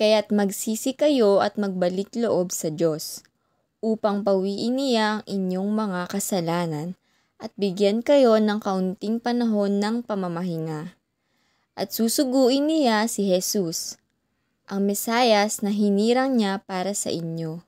kaya't magsisi kayo at magbalik loob sa Diyos, upang pawiin niya ang inyong mga kasalanan at bigyan kayo ng kaunting panahon ng pamamahinga. At susuguin niya si Jesus, ang Mesayas na hinirang niya para sa inyo.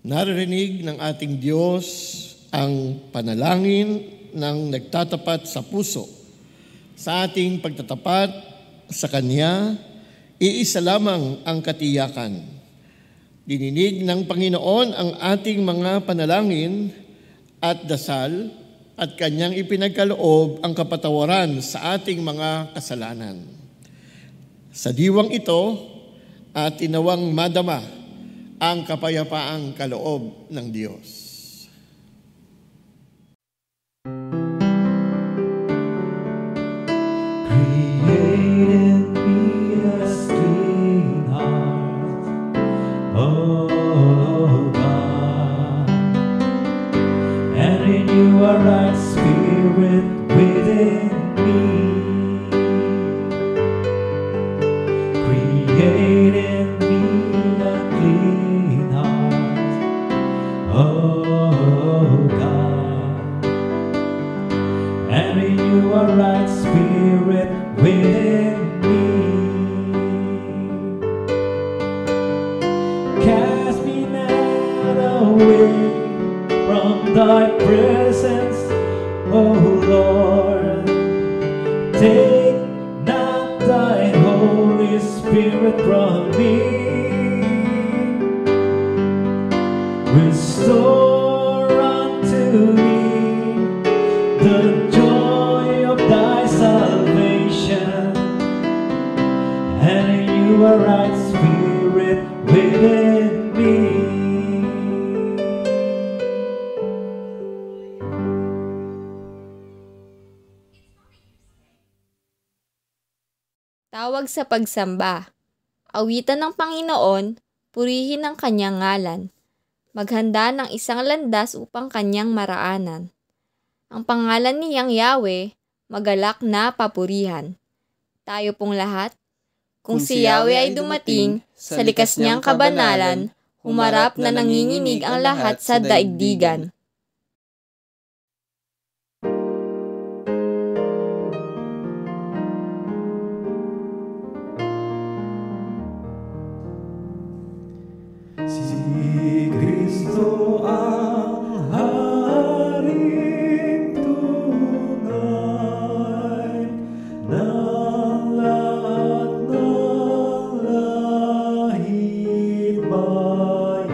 Naririnig ng ating Diyos ang panalangin ng nagtatapat sa puso. Sa ating pagtatapat sa Kanya, iisa lamang ang katiyakan. Dininig ng Panginoon ang ating mga panalangin at dasal at Kanyang ipinagkaloob ang kapatawaran sa ating mga kasalanan. Sa diwang ito, tinawang madama ang kapayapaang kaloob ng Diyos. Create in me a clean heart, oh God, and renew a right spirit within me. Create in me a clean heart, oh God, and renew a right spirit within me. Cast me not away from thy presence, O Lord. Take not thy Holy Spirit from me. Restore unto me the joy of thy salvation, and renew a right spirit within me. Tawag sa pagsamba. Awitan ng Panginoon, purihin ang kanyang ngalan. Maghanda ng isang landas upang kanyang maraanan. Ang pangalan niyang Yahweh, magalak na papurihan. Tayo pong lahat, kung si Yahweh ay dumating sa likas niyang kabanalan, humarap na nanginginig ang lahat sa daigdigan. Si Kristo ang Haring tunay ng lahat ng lahit bayan.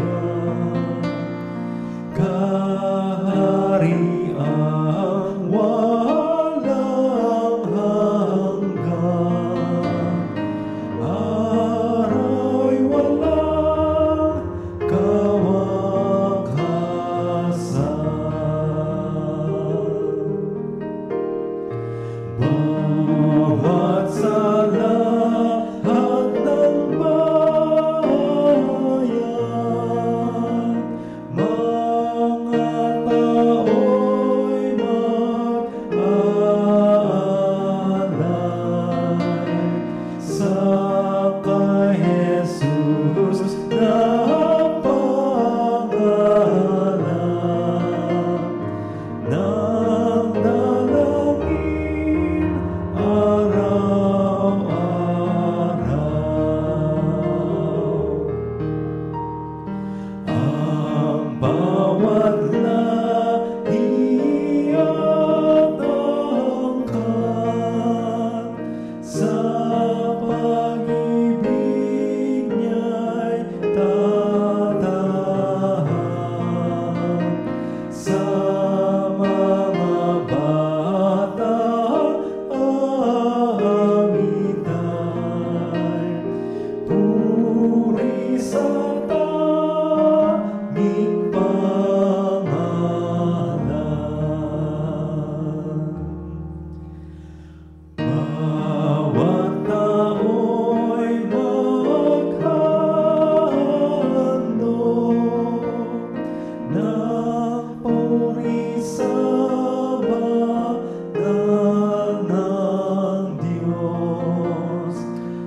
Bawat sa lahat ng bayan, mga tao'y mag-aalay sa kay Jesus na pangalan ng dalangin araw-araw. Ang bawat lahi at angkan sa pag-ibig niya'y tatahan. Sa mga bata awitan, puri sa tanging pangalan. Bawat tao'y maghandog ng puri sa banal ng Diyos.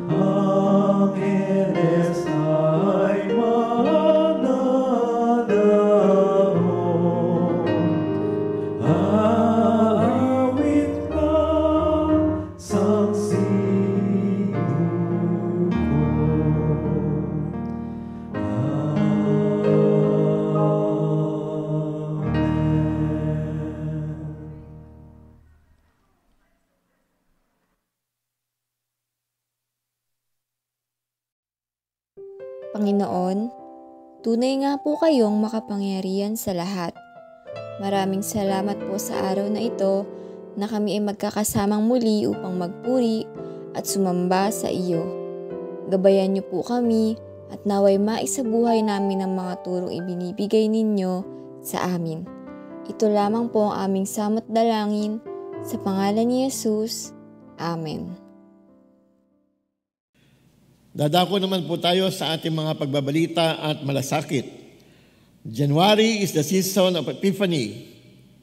Angeles ay mananaon, aawit ng sangsinuko. Amen. Panginoon, tunay nga po kayong makapangyarihan sa lahat. Maraming salamat po sa araw na ito na kami ay magkakasamang muli upang magpuri at sumamba sa iyo. Gabayan niyo po kami at naway maisabuhay namin ang mga turong ibinibigay ninyo sa amin. Ito lamang po ang aming samot dalangin sa pangalan ni Jesus. Amen. Dadako naman po tayo sa ating mga pagbabalita at malasakit. January is the season of Epiphany.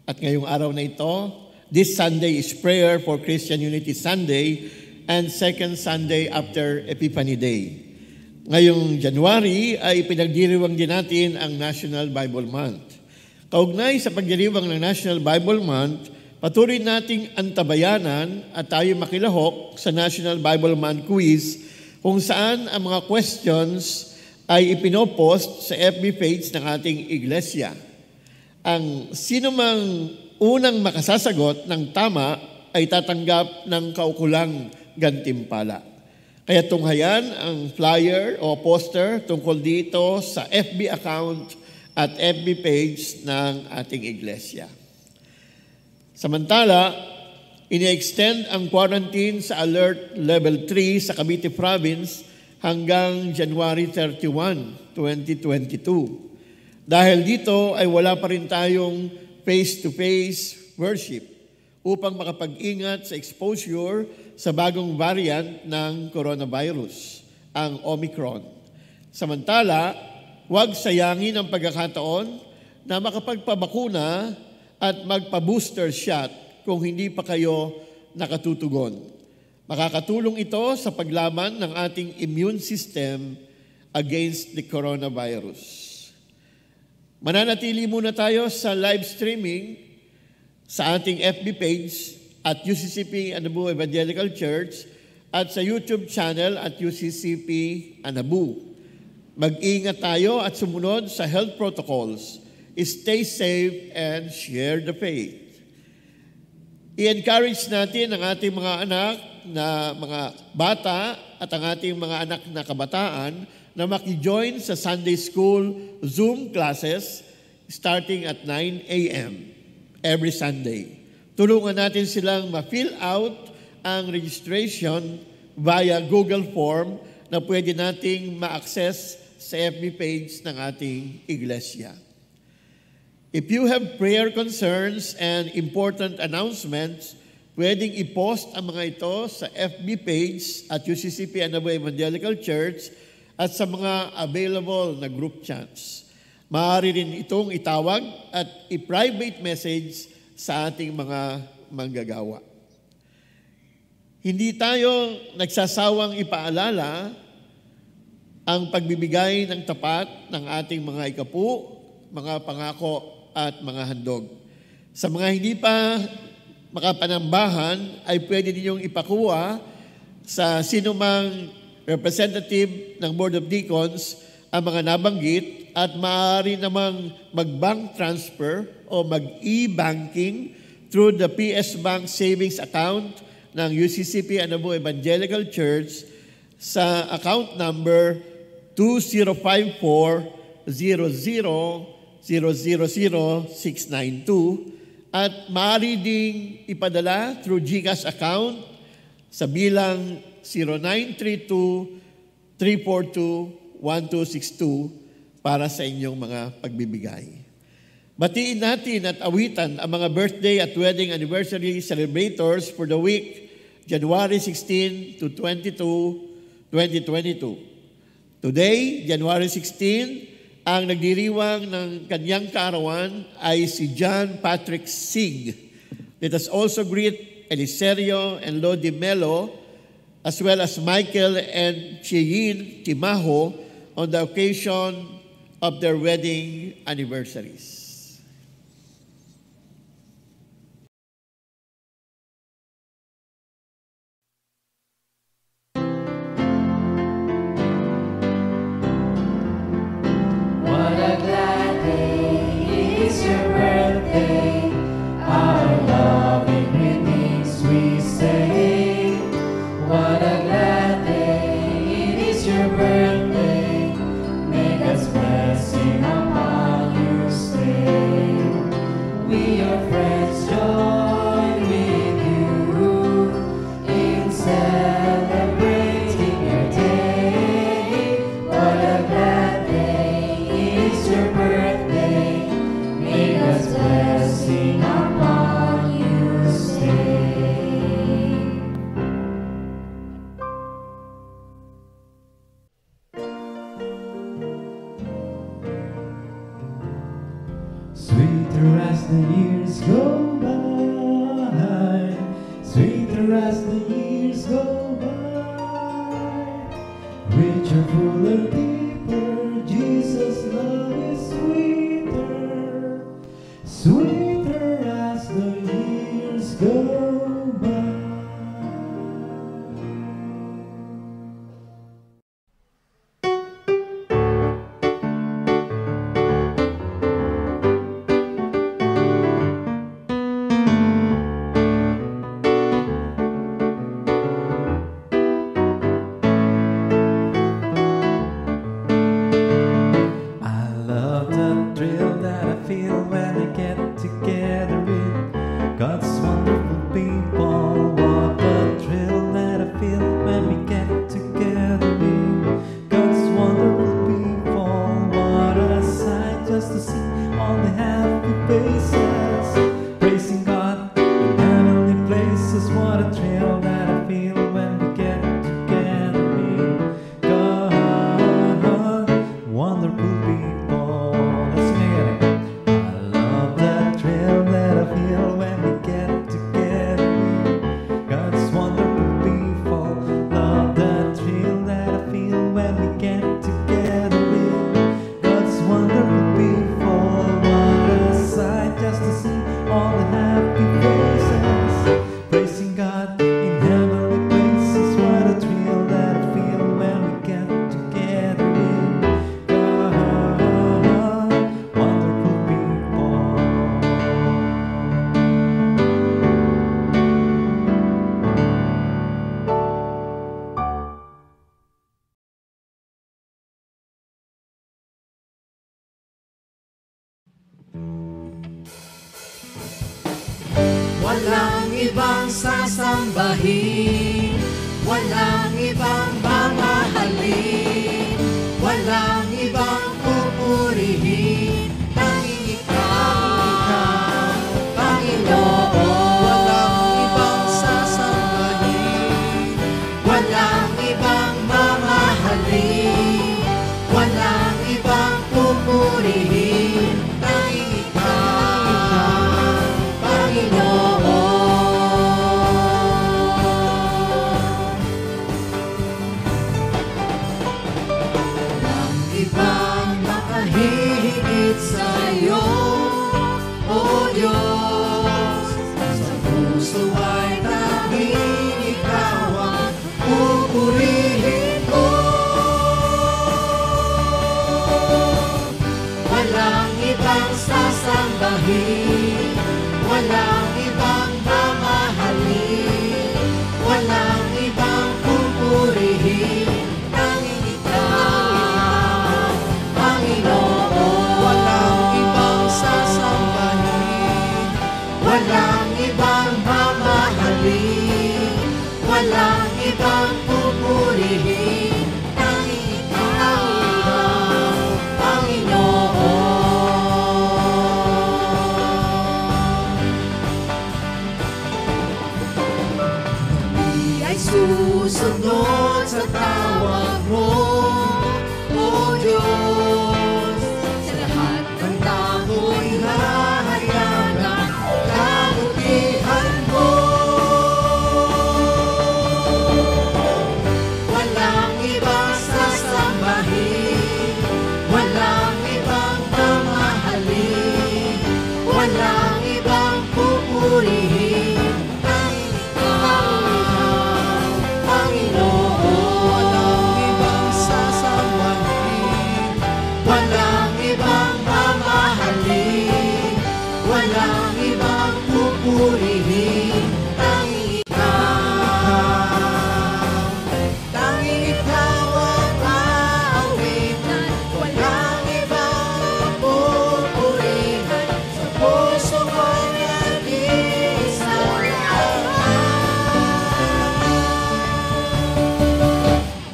At ngayong araw na ito, this Sunday is Prayer for Christian Unity Sunday and second Sunday after Epiphany Day. Ngayong January ay pinagdiriwang din natin ang National Bible Month. Kaugnay sa pagdiriwang ng National Bible Month, patuloy nating antabayanan at tayo makilahok sa National Bible Month Quiz kung saan ang mga questions ay ipinopost sa FB page ng ating iglesia. Ang sino mang unang makasasagot ng tama ay tatanggap ng kaukulang gantimpala. Kaya tunghayan ang flyer o poster tungkol dito sa FB account at FB page ng ating iglesia. Samantala, ini-extend ang quarantine sa Alert Level 3 sa Cavite Province hanggang January 31, 2022. Dahil dito ay wala pa rin tayong face-to-face worship upang makapag-ingat sa exposure sa bagong variant ng coronavirus, ang Omicron. Samantala, huwag sayangin ang pagkakataon na makapagpabakuna at magpa-booster shot kung hindi pa kayo nakatutugon. Makakatulong ito sa paglaban ng ating immune system against the coronavirus. Mananatili muna tayo sa live streaming sa ating FB page at UCCP Anabu Evangelical Church at sa YouTube channel at UCCP Anabu. Mag-ingat tayo at sumunod sa health protocols. Stay safe and share the faith. I-encourage natin ang ating mga anak na mga bata at ang ating mga anak na kabataan na maki-join sa Sunday School Zoom classes starting at 9 a.m. every Sunday. Tulungan natin silang ma-fill out ang registration via Google Form na pwede nating ma-access sa FB page ng ating iglesia. If you have prayer concerns and important announcements, pwedeng i-post ang mga ito sa FB page at UCCP Anabo Evangelical Church at sa mga available na group chats. Maaari rin itong itawag at i-private message sa ating mga manggagawa. Hindi tayo nagsasawang ipaalala ang pagbibigay ng tapat ng ating mga ikapu, mga pangako at mga handog. Sa mga hindi pa makapanambahan ay pwede ninyong ipakuha sa sinumang representative ng Board of Deacons ang mga nabanggit at maaari namang mag-bank transfer o mag-e-banking through the PS Bank Savings Account ng UCCP Anabo Evangelical Church sa account number 2054-00000692 at maaari ding ipadala through GCash account sa bilang 0932-342-1262 para sa inyong mga pagbibigay. Batiin natin at awitan ang mga birthday at wedding anniversary celebrators for the week January 16 to 22, 2022. Today, January 16, ang nagdiriwang ng kanyang kaarawan ay si John Patrick Sig. Let us also greet Eliserio and Lodi Melo, as well as Michael and Cheyenne Timaho on the occasion of their wedding anniversaries. What a glad day, it is your birthday. Our loving greetings we say. What a glad day, it is your birthday. May God's blessing upon you stay. We, your friends, join with you in celebrating your day. What a glad day, it is your birthday. May God's blessing upon you stay. Sweeter as the years go by, sweeter as the years go by, richer, fuller, deeper, Jesus' love is sweeter, sweeter as the years go by. I love the thrill that I feel when I get together with God's wonderful people. What a thrill that I feel when we get together with God's wonderful people. What a sight just to see all the happy faces, praising God in heavenly places. What a thrill that I feel when we get together with God, wonderful people. Let's sing it again. I love that thrill that I feel when we get together with God's wonderful people. Love that thrill that I feel when we get together with God's wonderful people. What a sight just to see all the happy faces, praising God in heavenly places. What a thrill that I feel when we get together with God, wonderful people. Walang ibang sasambahin, walang ibang mamahalin, walang ibang pupurihin, tanging ikaw, Panginoon. Walang ibang pupurihin, walang ibang mamahalin, walang ibang pupurihin, tanging ikaw, Panginoon. Walang ibang sasambahin, Walang ibang mamahalin, walang ibang pupurihin, tanging ikaw, Panginoon. Kami ay susunod sa tawag mo, O Diyos. Sa lahat ng tako'y hahayag ang kabutihan mo. Walang ibang sasambahin, walang ibang mamahalin, walang ibang pupurihin, tanging ikaw, Panginoon. walang ibang sasambahin, Walang ibang mamahalin, walang ibang pupurihin, tanging ikaw ang maawitan, walang ibang pupurihan, sa puso ko'y nag-iisa lang.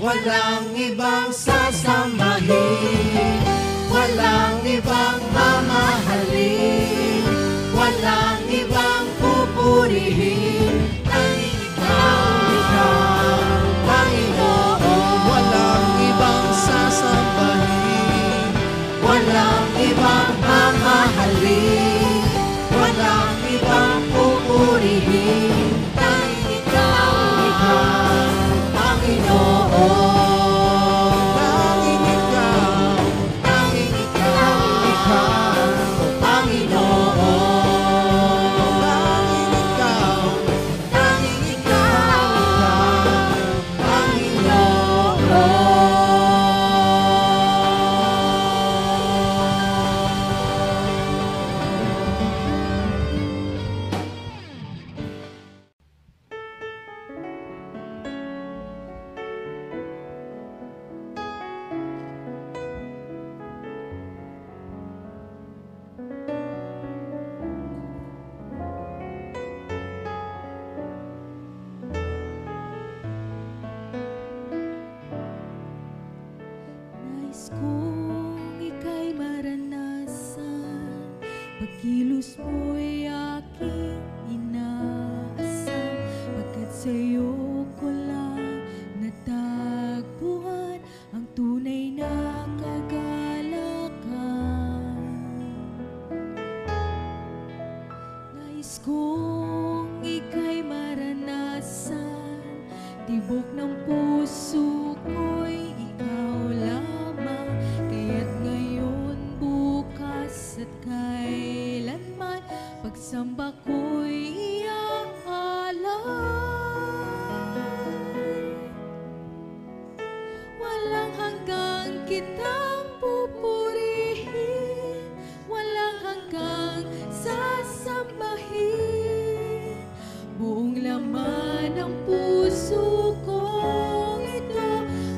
Walang ibang sasambahin, walang ibang mamahalin, walang ibang pupurihin, tanging ikaw, Panginoon. walang ibang sasambahin, Walang ibang mamahalin, walang ibang pupurihin, tanging ikaw, Panginoon. tanging ikaw, Tanging ikaw, Panginoon. tanging ikaw, Tanging ikaw, Nais kong ika'y maranasan, pagkilos mo'y aking inaasam, pagkat sa'yo ko lang natagpuan ang tunay na kagalakan. Nais kong ika'y maranasan, tibok ng puso ko'y ikaw lamang, kaya't ngayon, bukas at kailanman, pagsamba ko'y iaalay. Walang hanggang kitang pupurihin, walang hanggang sasambahin, buong laman ng puso kong ito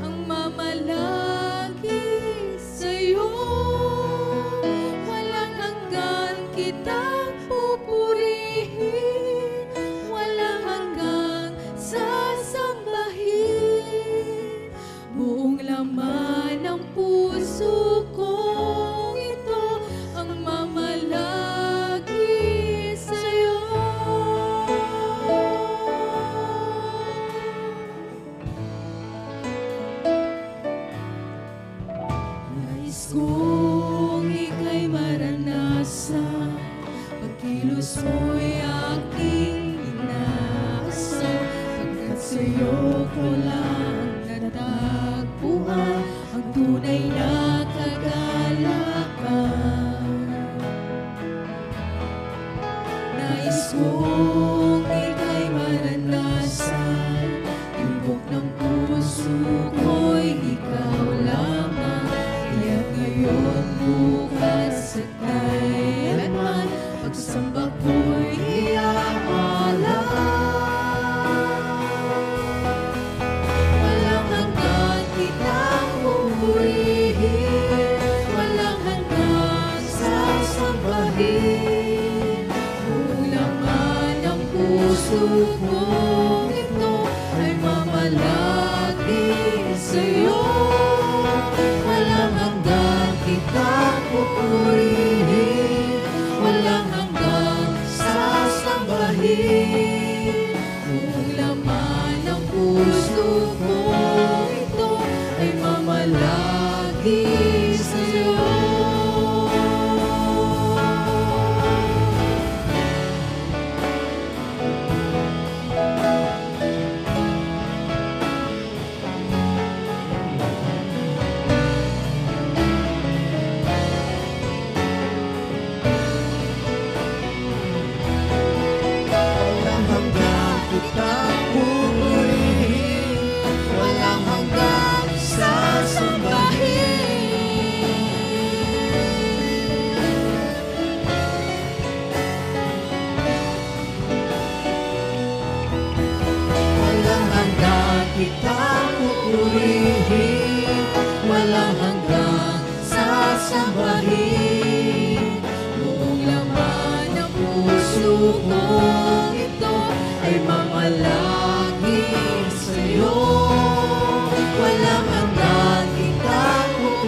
ang mamalagi sa'yo. Walang hanggan kitang pupurihin, walang hanggang sasambahin, buong laman ng puso kong ito ang mamalagi sa'yo. Nais kong ika'y maranasan, pagkilos mo'y aking inaasam, pagkat sa'yo ko lang natagpuan ang tunay na kagalakan. Nais kong ika'y maranasan, tibok ng puso ko'y ikaw lamang, kaya't ngayon, bukas at kailanman,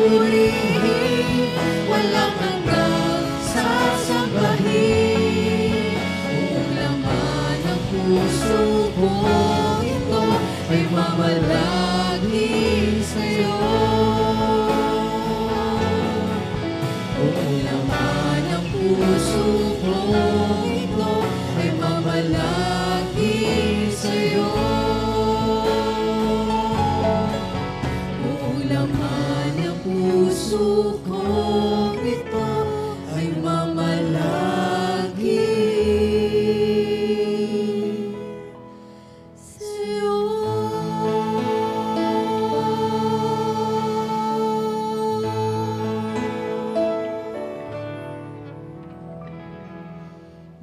purihin, walang hanggang sasambahin. Buong laman ng puso ko ito ay mamalagi sa'yo. Buong laman ng puso ko ito ay mamalagi sa'yo. Buong laman ng puso ko ito ay mamalagi sa'yo.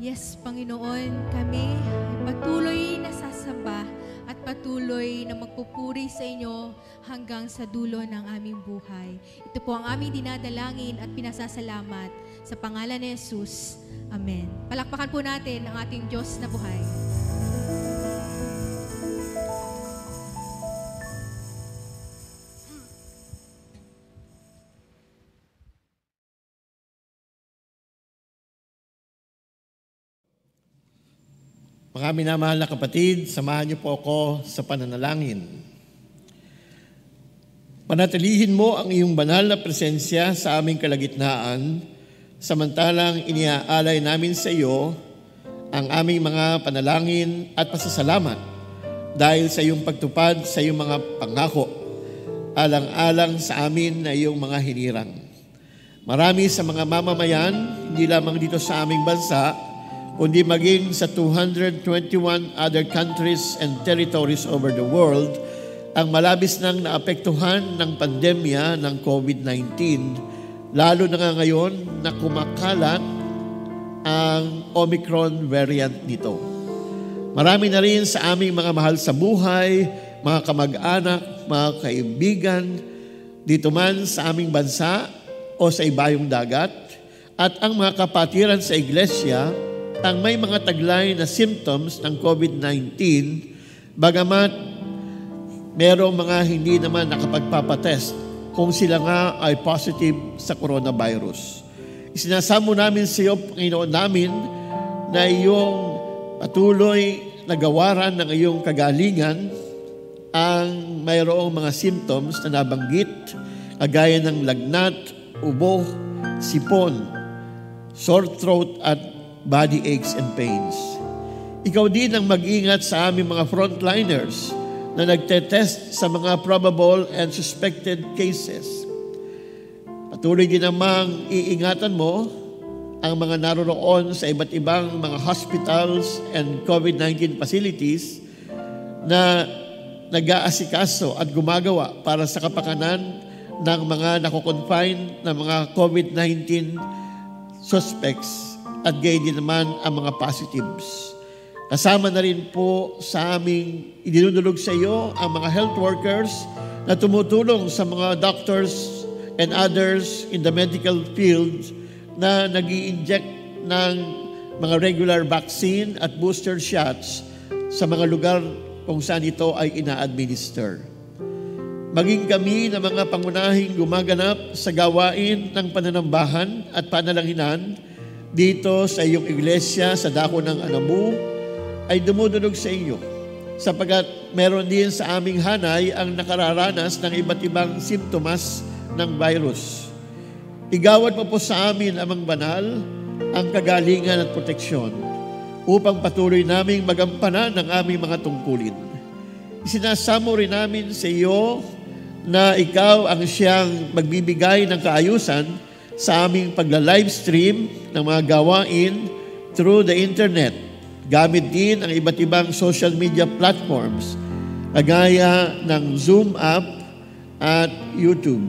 Yes, Panginoon, kami ay patuloy na sasamba at patuloy na magpupuri sa inyo hanggang sa dulo ng aming buhay. Ito po ang aming dinadalangin at pinasasalamat sa pangalan ni Jesus. Amen. Palakpakan po natin ang ating Diyos na buhay. Mga minamahal na kapatid, samahan niyo po ako sa pananalangin. Panatilihin mo ang iyong banal na presensya sa aming kalagitnaan, samantalang iniaalay namin sa iyo ang aming mga panalangin at pasasalamat dahil sa iyong pagtupad sa iyong mga pangako, alang-alang sa amin na iyong mga hinirang. Marami sa mga mamamayan, hindi lamang dito sa aming bansa, kundi maging sa 221 other countries and territories over the world, ang malabis nang naapektuhan ng pandemya ng COVID-19, lalo na nga ngayon na kumakalat ang Omicron variant nito. Marami na rin sa aming mga mahal sa buhay, mga kamag-anak, mga kaibigan, dito man sa aming bansa o sa ibayong dagat, at ang mga kapatiran sa iglesia, ang may mga taglay na symptoms ng COVID-19, bagamat merong mga hindi naman nakapagpapatest kung sila nga ay positive sa coronavirus. Isinasamo namin sa iyo, Panginoon namin, na iyong patuloy na gawaran ng iyong kagalingan ang mayroong mga symptoms na nabanggit, kagaya ng lagnat, ubo, sipon, sore throat at body aches and pains. Ikaw din ang mag-ingat sa aming mga frontliners na nagtetest sa mga probable and suspected cases. Patuloy din namang iingatan mo ang mga naroroon sa iba't ibang mga hospitals and COVID-19 facilities na nag-aasikaso at gumagawa para sa kapakanan ng mga nakoconfine na mga COVID-19 suspects at gayon din naman ang mga positives. Kasama na rin po sa aming idinudulog sa iyo ang mga health workers na tumutulong sa mga doctors and others in the medical field na nag-i-inject ng mga regular vaccine at booster shots sa mga lugar kung saan ito ay ina-administer. Maging kami na mga pangunahing gumaganap sa gawain ng pananambahan at panalanginan dito sa iyong iglesia sa dako ng Anamu ay dumudulog sa iyo, sapagat meron din sa aming hanay ang nakararanas ng iba't ibang simptomas ng virus. Igawad mo po sa amin, Amang Banal, ang kagalingan at proteksyon upang patuloy naming magampanan ang aming mga tungkulin. Isinasamo rin namin sa iyo na ikaw ang siyang magbibigay ng kaayusan sa aming pagla-livestream ng mga gawain through the internet, gamit din ang iba't ibang social media platforms, kagaya ng Zoom app at YouTube.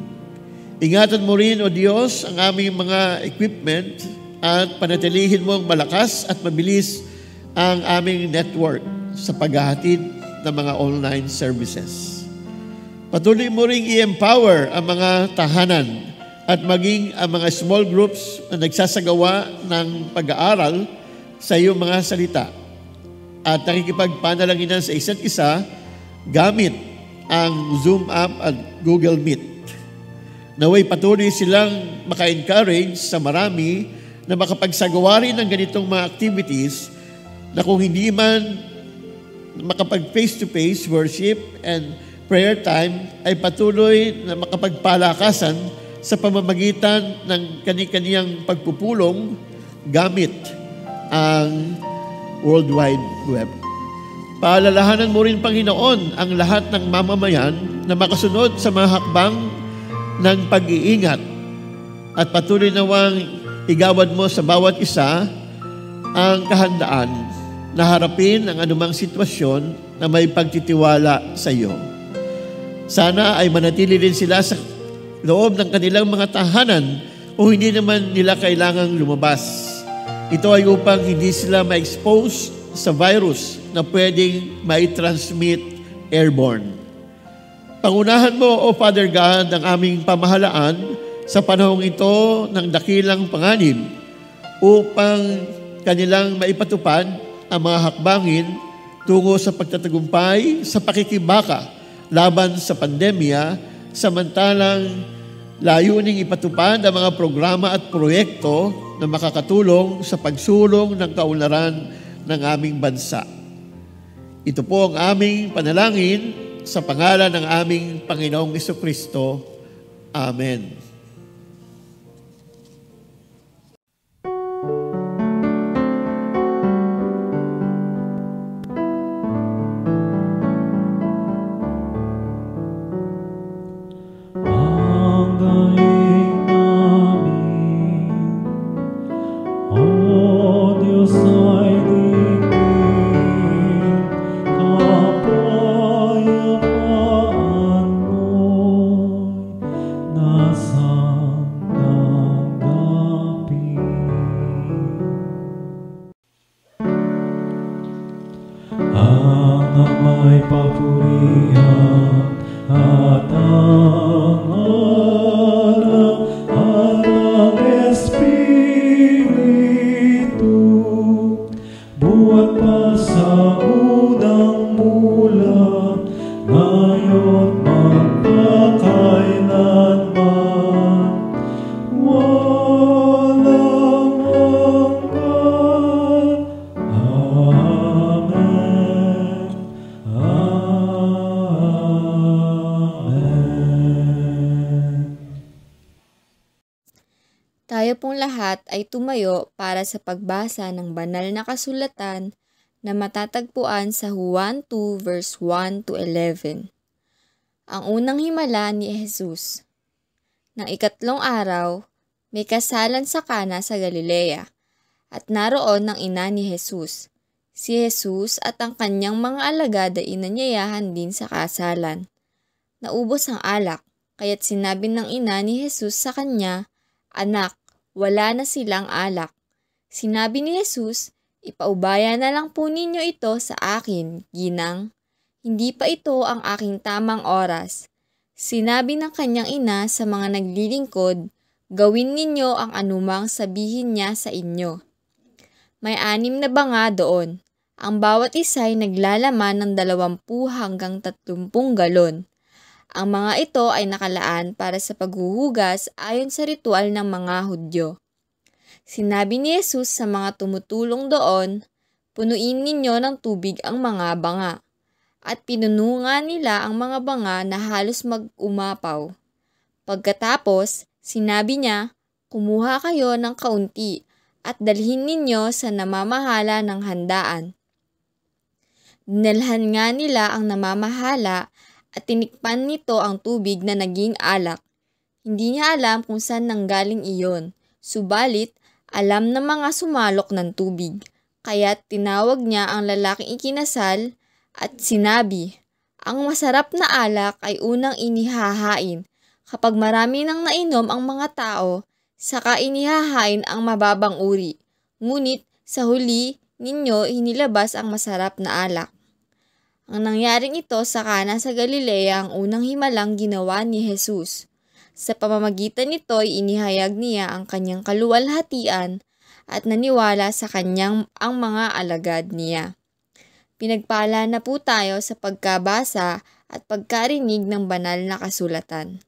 Ingatan mo rin, O Diyos, ang aming mga equipment at panatilihin mo ang malakas at mabilis ang aming network sa paghahatid ng mga online services. Patuloy mo rin i-empower ang mga tahanan at maging ang mga small groups na nagsasagawa ng pag-aaral sa iyong mga salita at nakikipagpanalanginan sa isa't isa gamit ang Zoom app at Google Meet. Naway patuloy silang maka-encourage sa marami na makapagsagawa rin ng ganitong mga activities na kung hindi man makapag face-to-face worship and prayer time ay patuloy na makapagpalakasan sa pamamagitan ng kani-kaniyang pagpupulong gamit ang World Wide Web. Paalalahanan mo rin, Panginoon, ang lahat ng mamamayan na makasunod sa mga hakbang ng pag-iingat at patuloy nawang igawad mo sa bawat isa ang kahandaan na harapin ang anumang sitwasyon na may pagtitiwala sa iyo. Sana ay manatili rin sila sa loob ng kanilang mga tahanan o hindi naman nila kailangang lumabas. Ito ay upang hindi sila ma-expose sa virus na pwedeng mai-transmit airborne. Pangunahan mo, O Father God, ang aming pamahalaan sa panahong ito ng dakilang panganib upang kanilang maipatupad ang mga hakbangin tungo sa pagtatagumpay sa pakikibaka laban sa pandemya, samantalang layuning ipatupad ang mga programa at proyekto na makakatulong sa pagsulong ng kaunlaran ng aming bansa. Ito po ang aming panalangin sa pangalan ng aming Panginoong Jesucristo. Amen. Ang daing namin, O Diyos ay digdig, kapayapaan mo'y nasang tanggapin. Ang ama'y papurihan at ang anak at ang Espiritu, buhat pa sa unang mula, ngayon magpakailanman, walang hanggan. Amen. Amen. Tayo pong lahat ay tumayo para sa pagbasa ng banal na kasulatan na matatagpuan sa Juan 2 verse 1 to 11. Ang unang himala ni Jesus. Nang ikatlong araw, may kasalan sa Kana sa Galilea, at naroon ang ina ni Jesus. Si Jesus at ang kanyang mga alagad ay inanyayahan din sa kasalan. Naubos ang alak, kaya't sinabi ng ina ni Jesus sa kanya, "Anak, wala na silang alak." Sinabi ni Jesus, "Ipaubaya na lang po ninyo ito sa akin, ginang. Hindi pa ito ang aking tamang oras." Sinabi ng kanyang ina sa mga naglilingkod, "Gawin ninyo ang anumang sabihin niya sa inyo." May 6 na banga doon. Ang bawat isa ay naglalaman ng 20 hanggang 30 galon. Ang mga ito ay nakalaan para sa paghuhugas ayon sa ritual ng mga Hudyo. Sinabi ni Jesus sa mga tumutulong doon, "Punuin ninyo ng tubig ang mga banga." At pinuno nga nila ang mga banga na halos mag-umapaw. Pagkatapos, sinabi niya, "Kumuha kayo ng kaunti at dalhin ninyo sa namamahala ng handaan." Dinalhan nga nila ang namamahala at tinikpan nito ang tubig na naging alak. Hindi niya alam kung saan nanggaling iyon, subalit alam ng mga sumalok ng tubig. Kaya't tinawag niya ang lalaking ikinasal at sinabi, "Ang masarap na alak ay unang inihahain. Kapag marami nang nainom ang mga tao, saka inihahain ang mababang uri. Ngunit sa huli ninyo hinilabas ang masarap na alak." Ang nangyaring ito sa Kana sa Galilea ang unang himalang ginawa ni Jesus. Sa pamamagitan nito ay inihayag niya ang kanyang kaluwalhatian at naniwala sa kanyang ang mga alagad niya. Pinagpala na po tayo sa pagkabasa at pagkarinig ng banal na kasulatan.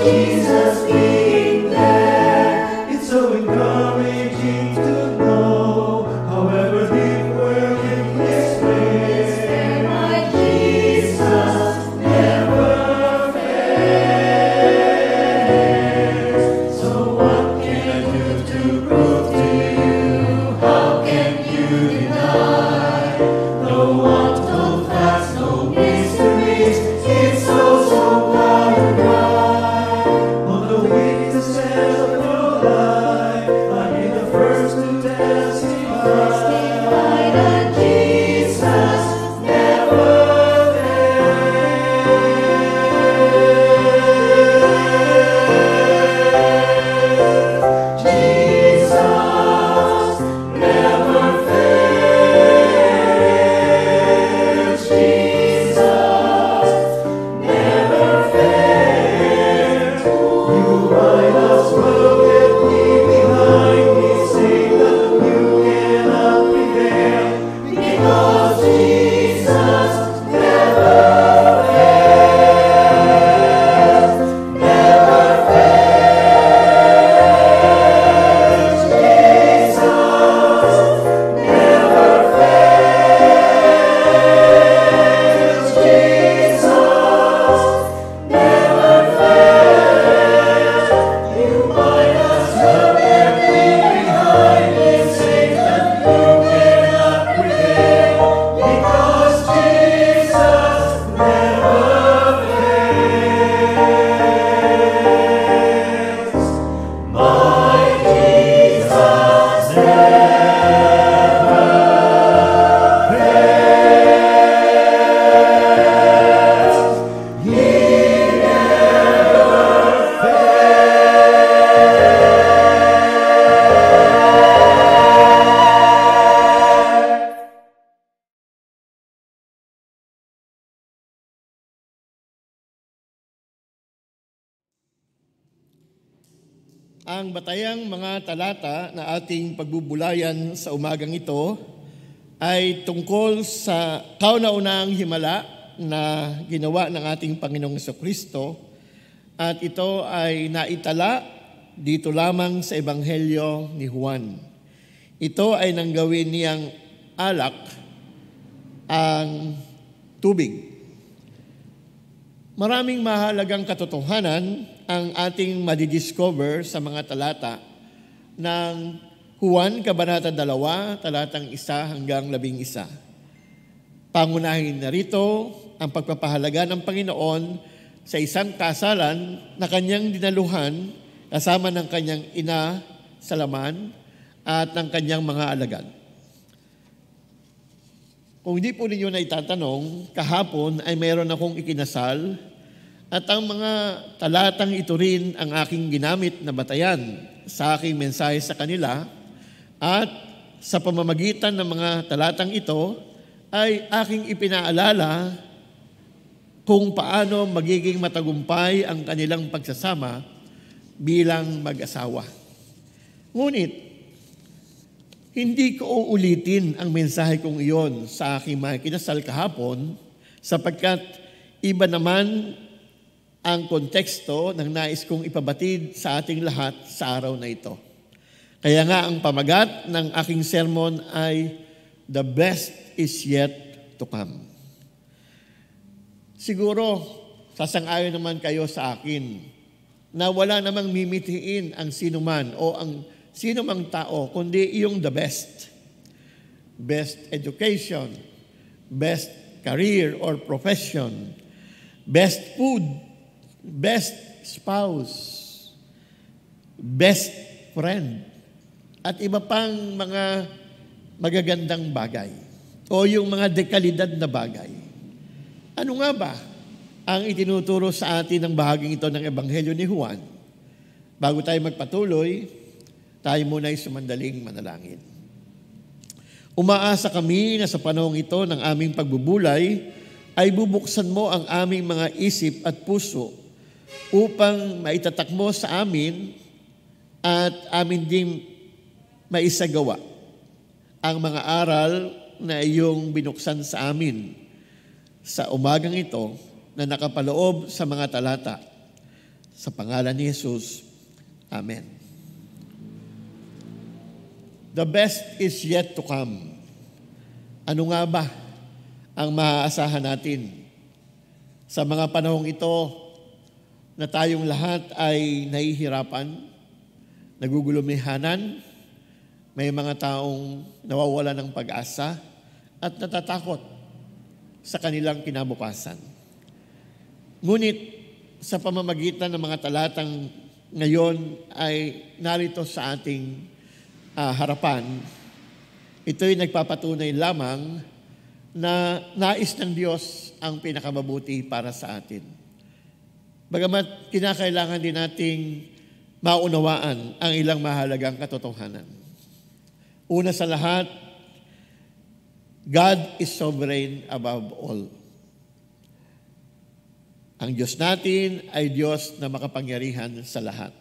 Jesus being there, it's so encouraging to know, however deep we're in His grace, and my Jesus never fails. So what can I do to prove to you? How can you deny? No one told facts, no mysteries. It's so black and bright. On the witnesses of your life, I am the first to testify that Jesus never fails. Jesus never fails. Jesus never fails. You might as well get me behind me, Satan. You cannot prevail, because Jesus never fails. Never fails. Jesus never fails. Jesus never fails. You might as well get me behind me, Satan. You cannot prevail, because Jesus never fails. My Jesus never fails. He Ang batayang mga talata na ating pagbubulayan sa umagang ito ay tungkol sa kauna-unahang himala na ginawa ng ating Panginoong Jesucristo, at ito ay naitala dito lamang sa Ebanghelyo ni Juan. Ito ay nanggawin niyang alak ang tubig. Maraming mahalagang katotohanan ang ating madidiscover sa mga talata ng Juan, Kabanata 2, talatang 1 hanggang 11. Pangunahin narito ang pagpapahalaga ng Panginoon sa isang kasalan na kanyang dinaluhan kasama ng kanyang ina sa laman at ng kanyang mga alagad. Kung hindi po ninyo na itatanong, kahapon ay mayroon akong ikinasal at ang mga talatang ito rin ang aking ginamit na batayan sa aking mensahe sa kanila, at sa pamamagitan ng mga talatang ito ay aking ipinaalala kung paano magiging matagumpay ang kanilang pagsasama bilang mag-asawa. Ngunit, hindi ko uulitin ang mensahe kong iyon sa aking mga kinasal kahapon sapagkat iba naman ang konteksto ng nais kong ipabatid sa ating lahat sa araw na ito. Kaya nga ang pamagat ng aking sermon ay The Best is Yet to Come. Siguro, sasang-ayon naman kayo sa akin na wala namang mimitiin ang sinuman o ang sino mang tao, kundi yung the best. Best education, best career or profession, best food, best spouse, best friend, at iba pang mga magagandang bagay o yung mga dekalidad na bagay. Ano nga ba ang itinuturo sa atin ng bahaging ito ng Ebanghelyo ni Juan? Bago tayo magpatuloy, tayo muna ay sumandaling manalangin. Umaasa kami na sa panahong ito ng aming pagbubulay ay bubuksan mo ang aming mga isip at puso upang maitatak mo sa amin at amin din maisagawa ang mga aral na iyong binuksan sa amin sa umagang ito na nakapaloob sa mga talata. Sa pangalan ni Jesus, Amen. The best is yet to come. Ano nga ba ang maaasahan natin sa mga panahong ito na tayong lahat ay nahihirapan, nagugulumihanan, may mga taong nawawala ng pag-asa at natatakot sa kanilang kinabukasan. Ngunit sa pamamagitan ng mga talatang ngayon ay narito sa ating harapan, ito'y nagpapatunay lamang na nais ng Diyos ang pinakamabuti para sa atin. Bagamat kinakailangan din nating maunawaan ang ilang mahalagang katotohanan. Una sa lahat, God is sovereign above all. Ang Diyos natin ay Diyos na makapangyarihan sa lahat.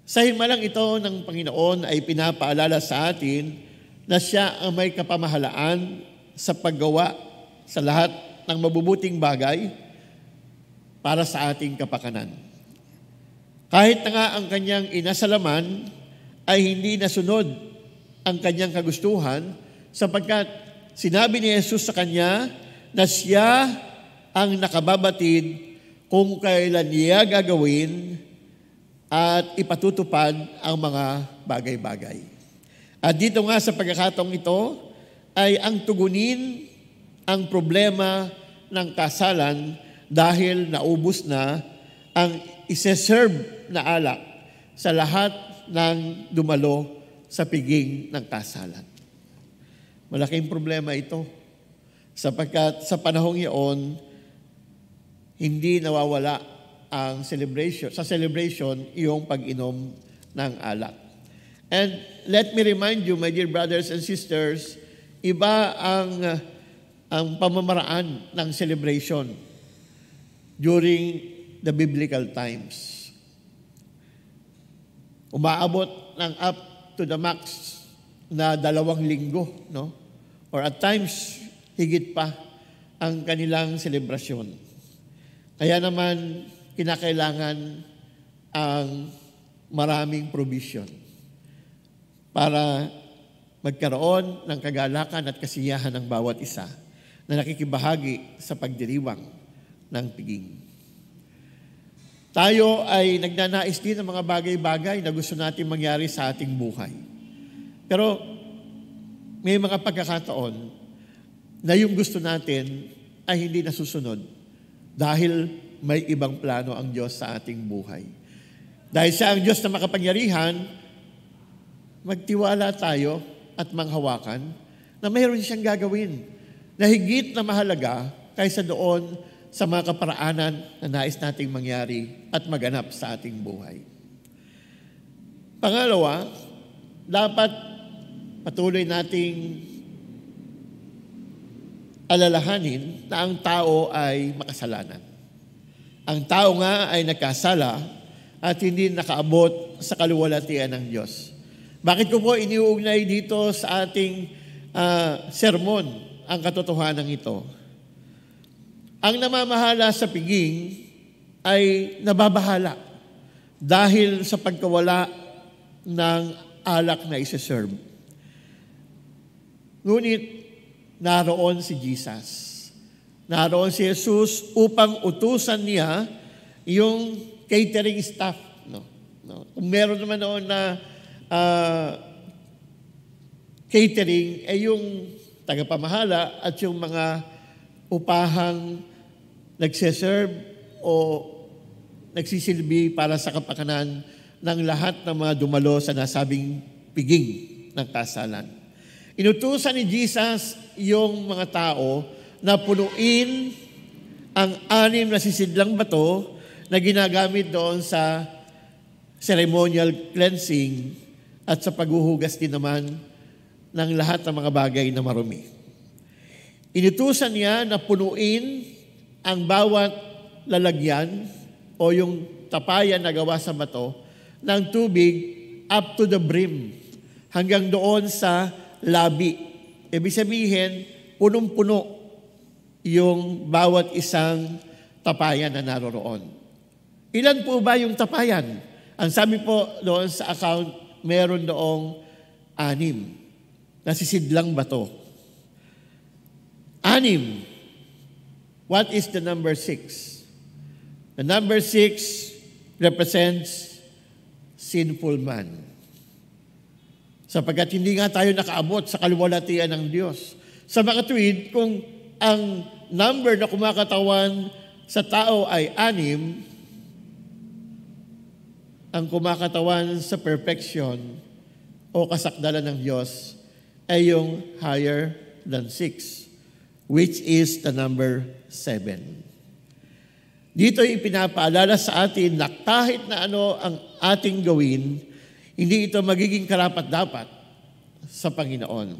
Sa himalang ito ng Panginoon ay pinapaalala sa atin na siya ang may kapamahalaan sa paggawa sa lahat ng mabubuting bagay para sa ating kapakanan. Kahit na nga ang kanyang inasalaman ay hindi nasunod ang kanyang kagustuhan sapagkat sinabi ni Jesus sa kanya na siya ang nakababatid kung kailan niya gagawin at ipatutupad ang mga bagay-bagay. At dito nga sa pagkakataong ito ay ang tugunin ang problema ng kasalan dahil naubos na ang iseserve na alak sa lahat ng dumalo sa piging ng kasalan. Malaking problema ito sapagkat sa panahong iyon, hindi nawawala ang celebration, sa celebration, yung pag-inom ng alak. And let me remind you, my dear brothers and sisters, iba ang pamamaraan ng celebration during the biblical times. Umaabot ng up to the max na 2 linggo, no? Or at times, higit pa ang kanilang selebrasyon. Kaya naman, kinakailangan ang maraming provision para magkaroon ng kagalakan at kasiyahan ng bawat isa na nakikibahagi sa pagdiriwang ng piging. Tayo ay nagnanais din ng mga bagay-bagay na gusto natin mangyari sa ating buhay. Pero may mga pagkakataon na yung gusto natin ay hindi nasusunod dahil may ibang plano ang Diyos sa ating buhay. Dahil siya ang Diyos na makapangyarihan, magtiwala tayo at manghawakan na mayroon siyang gagawin na higit na mahalaga kaysa doon sa mga kaparaanan na nais nating mangyari at maganap sa ating buhay. Pangalawa, dapat patuloy nating alalahanin na ang tao ay makasalanan. Ang tao nga ay nagkasala at hindi nakaabot sa kaluwalhatian ng Diyos. Bakit ko po iniuugnay dito sa ating sermon ang katotohanan ito? Ang namamahala sa piging ay nababahala dahil sa pagkawala ng alak na isa-serve. Ngunit naroon si Jesus. Naroon si Jesus upang utusan niya yung catering staff. No. Kung meron naman noon na catering, ay yung tagapamahala at yung mga upahang nagseserve o nagsisilbi para sa kapakanan ng lahat ng mga dumalo sa nasabing piging ng kasalan. Inutusan ni Jesus yung mga tao na punuin ang 6 na sisidlang bato na ginagamit doon sa ceremonial cleansing at sa paghuhugas din naman ng lahat ng mga bagay na marumi. Inutusan niya na punuin ang bawat lalagyan o yung tapayan na gawa sa bato ng tubig up to the brim hanggang doon sa labi. Ibig sabihin, punong-puno yung bawat isang tapayan na naroroon. Ilan po ba yung tapayan? Ang sabi po doon sa account, meron doong 6. Nasisidlang bato. 6. What is the number 6? The number 6 represents sinful man. Sapagkat hindi nga tayo nakaabot sa kaluwalhatian ng Diyos. Sa mga tuwid, kung ang number na kumakatawan sa tao ay 6, ang kumakatawan sa perfection o kasakdalan ng Diyos ay yung higher than 6, which is the number 7. Dito ipinapaalala sa atin na kahit na ano ang ating gawin, hindi ito magiging karapat-dapat sa Panginoon.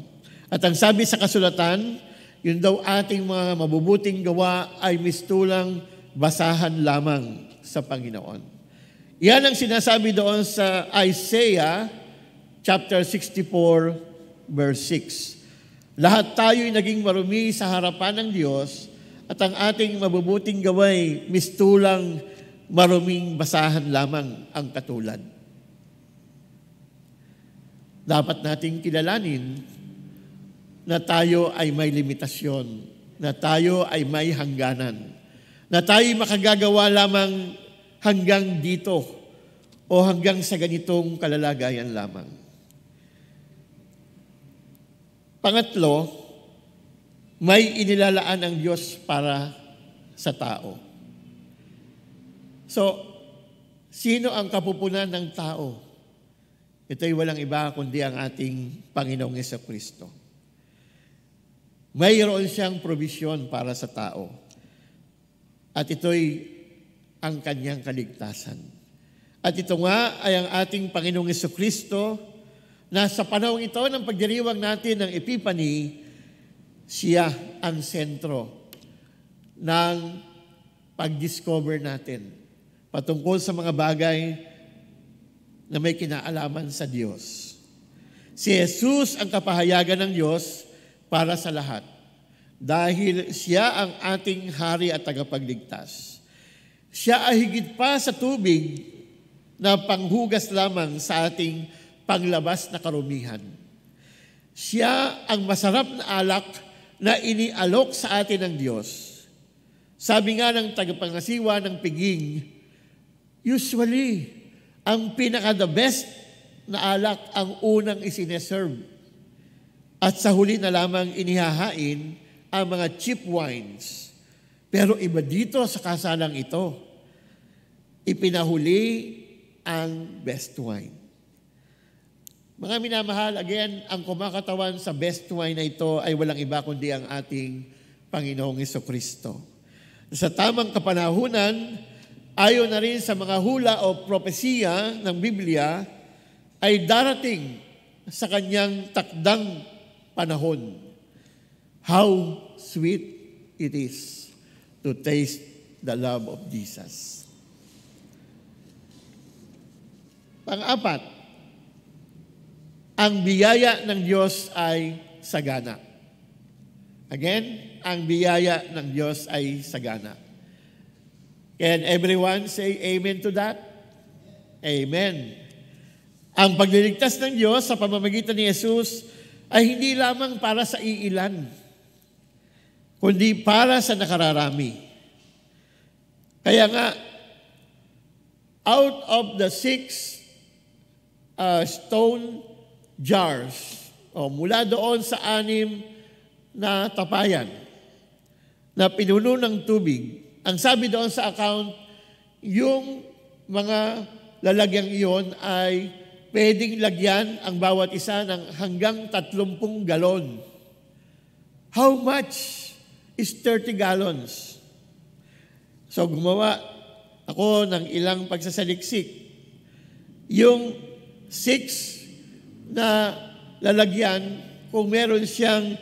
At ang sabi sa kasulatan, yun daw ating mga mabubuting gawa ay mistulang basahan lamang sa Panginoon. Yan ang sinasabi doon sa Isaiah chapter 64 verse 6. Lahat tayo'y naging marumi sa harapan ng Diyos at ang ating mabubuting gaway mistulang maruming basahan lamang ang katulad. Dapat nating kilalanin na tayo ay may limitasyon, na tayo ay may hangganan, na tayo'y makagagawa lamang hanggang dito o hanggang sa ganitong kalalagayan lamang. Pangatlo, may inilalaan ang Diyos para sa tao. So, sino ang kapupunan ng tao? Ito'y walang iba kundi ang ating Panginoong Jesucristo. Mayroon siyang provisyon para sa tao. At ito'y ang kanyang kaligtasan. At ito nga ay ang ating Panginoong Jesucristo na sa panahon ito ng pagdiriwang natin ng Epiphany, siya ang sentro ng pag-discover natin patungkol sa mga bagay na may kinaalaman sa Diyos. Si Jesus ang kapahayagan ng Diyos para sa lahat dahil siya ang ating hari at tagapagligtas. Siya ay higit pa sa tubig na panghugas lamang sa ating panglabas na karumihan. Siya ang masarap na alak na inialok sa atin ng Diyos. Sabi nga ng tagapangasiwa ng piging, usually, ang pinaka-the best na alak ang unang isineserve. At sa huli na lamang inihahain ang mga cheap wines. Pero iba dito sa kasalang ito, ipinahuli ang best wine. Mga minamahal, again, ang kumakatawan sa best wine na ito ay walang iba kundi ang ating Panginoong Jesucristo. Sa tamang kapanahunan, ayon na rin sa mga hula o propesiya ng Biblia, ay darating sa kanyang takdang panahon. How sweet it is to taste the love of Jesus. Pang-apat, ang biyaya ng Diyos ay sagana. Again, ang biyaya ng Diyos ay sagana. Can everyone say amen to that? Amen. Ang pagliligtas ng Diyos sa pamamagitan ni Jesus ay hindi lamang para sa iilan, kundi para sa nakararami. Kaya nga, out of the 6 stone jars, o mula doon sa 6 na tapayan na pinuno ng tubig, ang sabi doon sa account, yung mga lalagyang iyon ay pwedeng lagyan ang bawat isa ng hanggang 30 galon. How much is 30 gallons? So gumawa ako ng ilang pagsasaliksik. Yung 6 na lalagyan, kung meron siyang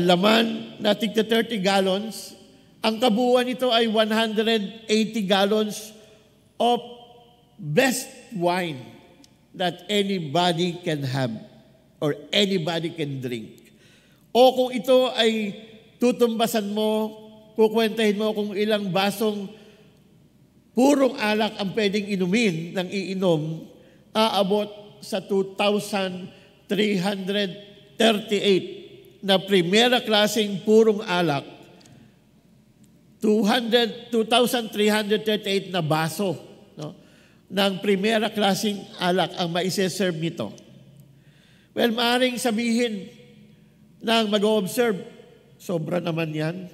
laman na tigta 30 gallons, ang kabuuan nito ay 180 gallons of best wine that anybody can have or anybody can drink. O kung ito ay tutumbasan mo, kukwentahin mo kung ilang basong purong alak ang pwedeng inumin ng iinom, aabot sa 2,338 na primera klaseng purong alak, 2,338 na baso, no, ng primera klaseng alak ang maiseserve nito. Well, maaaring sabihin ng mag-o-observe, sobra naman yan.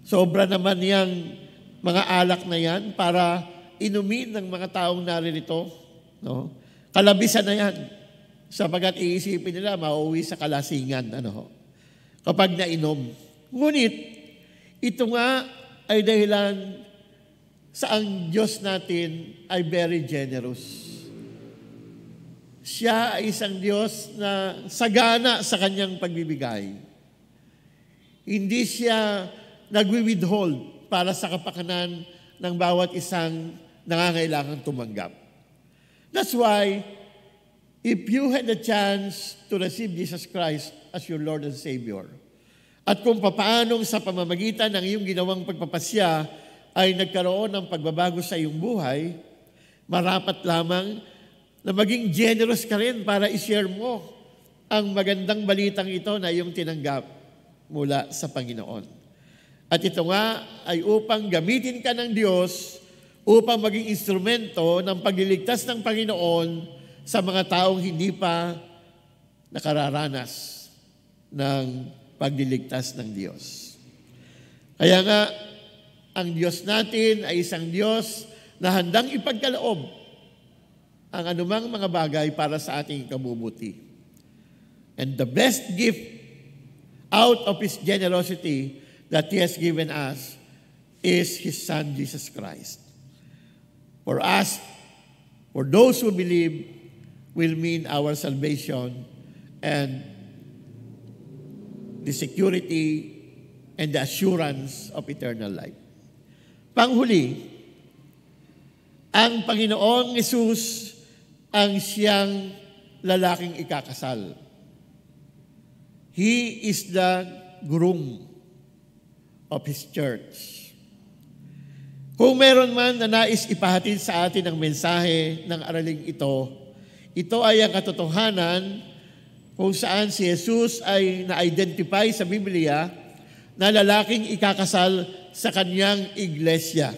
Sobra naman yung mga alak na yan para inumin ng mga taong naririto. No? Kalabisan na yan. Sapagat iisipin nila, mauwi sa kalasingan. Kapag nainom. Ngunit, ito nga ay dahilan sa ang Diyos natin ay very generous. Siya ay isang Diyos na sagana sa kanyang pagbibigay. Hindi siya nagwi-withhold para sa kapakanan ng bawat isang nangangailangang tumanggap. That's why, if you had the chance to receive Jesus Christ as your Lord and Savior, at kung papaanong sa pamamagitan ng iyong ginawang pagpapasya ay nagkaroon ng pagbabago sa iyong buhay, marapat lamang na maging generous ka rin para i-share mo ang magandang balitang ito na iyong tinanggap mula sa Panginoon. At ito nga ay upang gamitin ka ng Diyos upang maging instrumento ng pagliligtas ng Panginoon sa mga taong hindi pa nakararanas ng pagliligtas ng Diyos. Kaya nga, ang Diyos natin ay isang Diyos na handang ipagkaloob ang anumang mga bagay para sa ating kabubuti. And the best gift out of His generosity that He has given us is His Son, Jesus Christ. For us, for those who believe, will mean our salvation and the security and the assurance of eternal life. Panghuli, ang Panginoong Hesus ang siyang lalaking ikakasal. He is the groom of His church. Kung meron man na nais ipahatid sa atin ang mensahe ng araling ito, ito ay ang katotohanan kung saan si Jesus ay na-identify sa Biblia na lalaking ikakasal sa kanyang iglesia.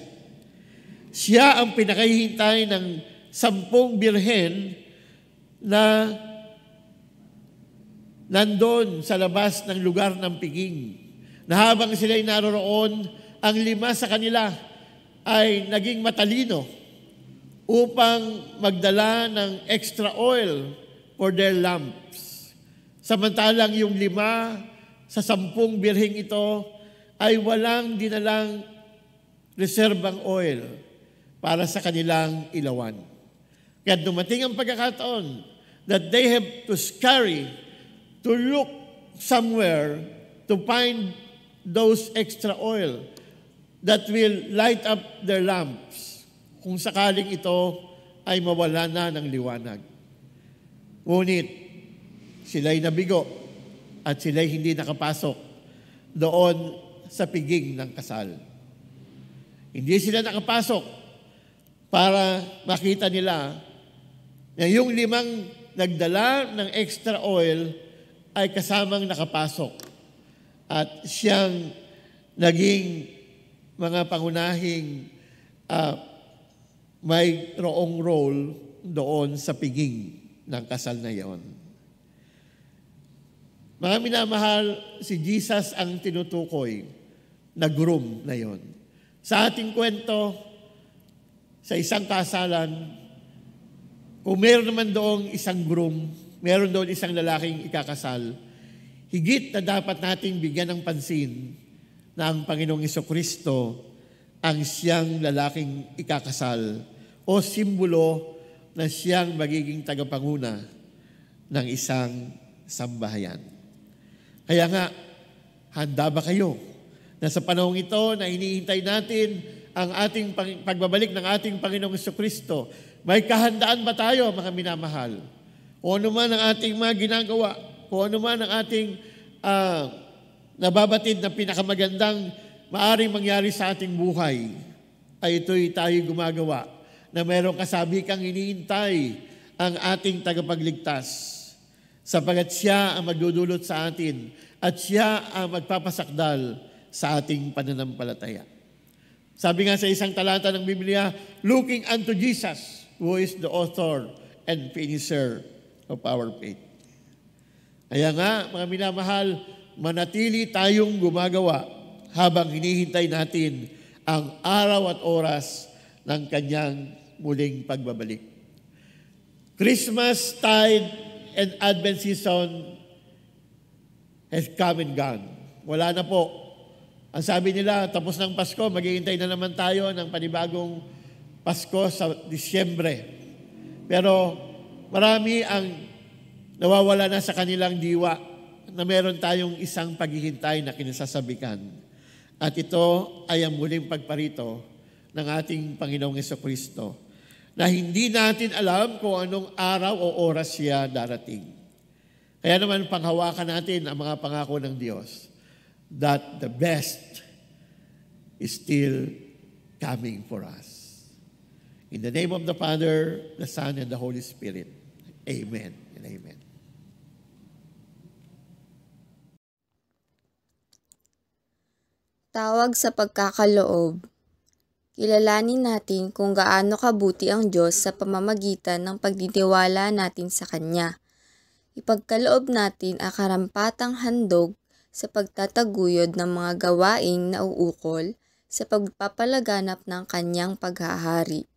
Siya ang pinakahihintay ng 10 birhen na nandun sa labas ng lugar ng piging. Na habang sila'y naroroon, ang 5 sa kanila ay naging matalino upang magdala ng extra oil for their lamps. Samantalang yung 5 sa 10 birheng ito ay walang dinalang reserbang oil para sa kanilang ilawan. Kaya dumating ang pagkakataon that they have to scurry, to look somewhere to find those extra oil that will light up their lamps kung sakaling ito ay mawala na ng liwanag. Ngunit sila'y nabigo at sila'y hindi nakapasok doon sa piging ng kasal. Hindi sila nakapasok para makita nila na yung 5 nagdala ng extra oil ay kasamang nakapasok at siyang naging mga pangunahing may roong role doon sa piging ng kasal na iyon. Mga minamahal, si Jesus ang tinutukoy na groom na iyon. Sa ating kwento, sa isang kasalan, kung meron naman doong isang groom, meron doon isang lalaking ikakasal, higit na dapat nating bigyan ng pansin na ang Panginoong Jesucristo ang siyang lalaking ikakasal o simbolo na siyang magiging tagapanguna ng isang sambahayan. Kaya nga, handa ba kayo na sa panahong ito na hinihintay natin ang ating pagbabalik ng ating Panginoong Jesucristo, may kahandaan ba tayo, mga minamahal? O ano man ang ating mga ginagawa, o ano man ang ating nababatid na pinakamagandang maaring mangyari sa ating buhay, ay ito'y tayo gumagawa na mayroong kasabi kang iniintay ang ating tagapagligtas sapagat siya ang magdudulot sa atin at siya ang magpapasakdal sa ating pananampalataya. Sabi nga sa isang talata ng Biblia, looking unto Jesus, who is the author and finisher of our faith. Kaya nga, mga minamahal, manatili tayong gumagawa habang hinihintay natin ang araw at oras ng kanyang muling pagbabalik. Christmas tide and Advent season has come and gone. Wala na po. Ang sabi nila, tapos ng Pasko, maghihintay na naman tayo ng panibagong Pasko sa Disyembre. Pero marami ang nawawala na sa kanilang diwa na meron tayong isang paghihintay na kinasasabikan. At ito ay ang muling pagparito ng ating Panginoong Jesucristo na hindi natin alam kung anong araw o oras siya darating. Kaya naman panghawakan natin ang mga pangako ng Diyos that the best is still coming for us. In the name of the Father, the Son, and the Holy Spirit. Amen and amen. Tawag sa pagkakaloob. Kilalanin natin kung gaano kabuti ang Diyos sa pamamagitan ng pagtitiwala natin sa Kanya. Ipagkaloob natin ang karampatang handog sa pagtataguyod ng mga gawaing nauukol sa pagpapalaganap ng Kanyang paghahari.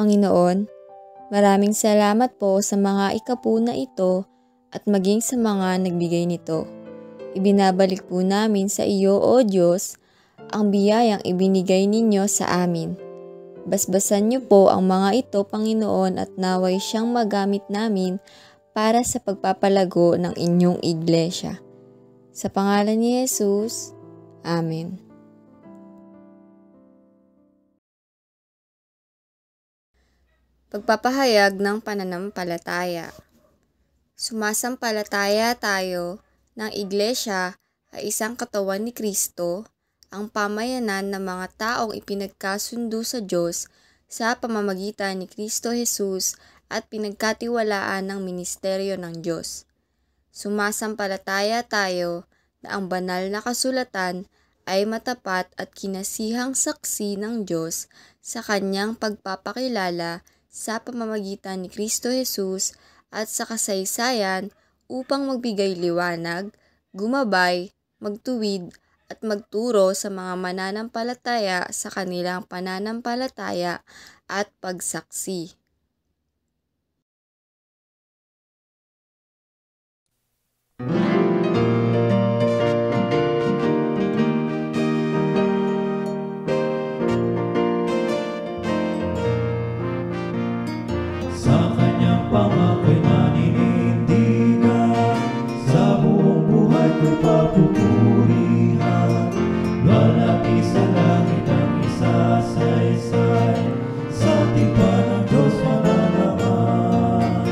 Panginoon, maraming salamat po sa mga ikapuna ito at maging sa mga nagbigay nito. Ibinabalik po namin sa iyo, O Diyos, ang biyayang ibinigay ninyo sa amin. Basbasan niyo po ang mga ito, Panginoon, at naway siyang magamit namin para sa pagpapalago ng inyong iglesia. Sa pangalan ni Jesus, Amen. Pagpapahayag ng pananampalataya. Sumasampalataya tayo ng iglesia ay isang katawan ni Kristo ang pamayanan ng mga taong ipinagkasundo sa Diyos sa pamamagitan ni Kristo Jesus at pinagkatiwalaan ng ministeryo ng Diyos. Sumasampalataya tayo na ang banal na kasulatan ay matapat at kinasihang saksi ng Diyos sa kanyang pagpapakilala sa pamamagitan ni Kristo Jesus at sa kasaysayan upang magbigay liwanag, gumabay, magtuwid at magturo sa mga mananampalataya sa kanilang pananampalataya at pagsaksi. Sa kanyang pangako'y naninindigan, sa buong buhay ko'y papupurihan. Lalaki sa langit ang isasaysay, sa tipan ng Diyos mananaman.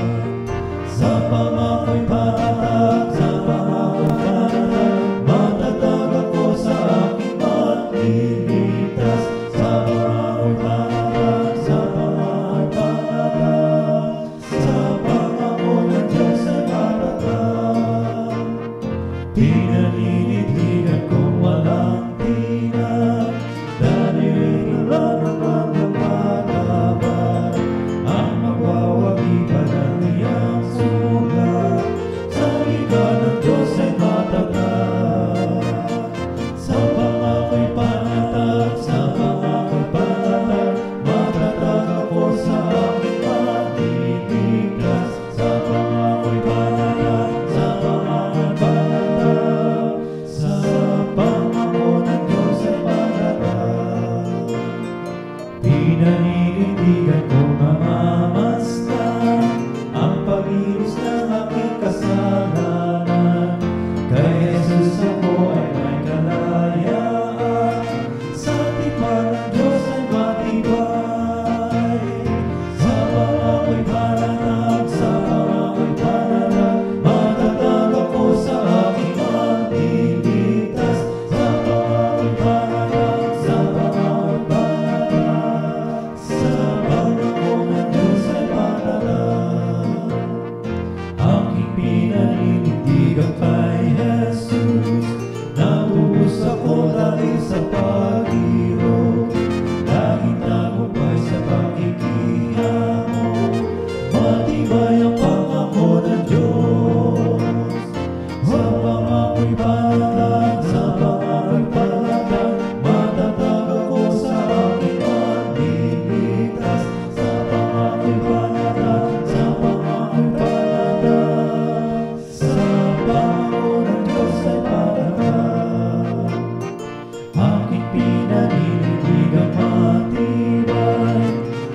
Sa pangako'y patatag, sa pangako'y patatag, matatag ako sa aking maglilitas. Sa pangako'y patatag, sa pangako'y patatag, sa pangako ng Diyos ay matatag. Pinaninindigan kong walang tinag, dahil wala namang napalaban ang magwawagi pa ng iyang sulat. Sa wika ng Diyos ay matagal. Sa pangako'y panatag, sa pangako'y panatag, matatag ako sa aking matitiglas. Sa pangako'y panatag, sa pangako'y panatag, sa pangako ng Diyos ay panatag. Pinaninindigan kong mamamasdan ang pag-inis ng aking kasalanan. Kay Jesus ako ay may kalayaan, sa tipan ng Diyos ay matibay. Sa pangako'y panatag, sa pangako'y panatag, matatag ako sa aking maglilitas. Sa pangako'y panatag, sa pangako'y panatag, sa pangako ng Diyos ay matatag. Aking pinaninindigan kay Jesus, nabuhos ako dahil sa pag-ibig. Laging tagumpay sa pakikihamo, matibay ang pangako ng Diyos. Sa pangako'y panatag, sa pangako'y panatag, matatag ako sa aking maglilitas. Sa pangako'y panatag, sa pangako'y panatag, sa pangako ng Diyos ay matatag. Aking pinaninindigan matibay,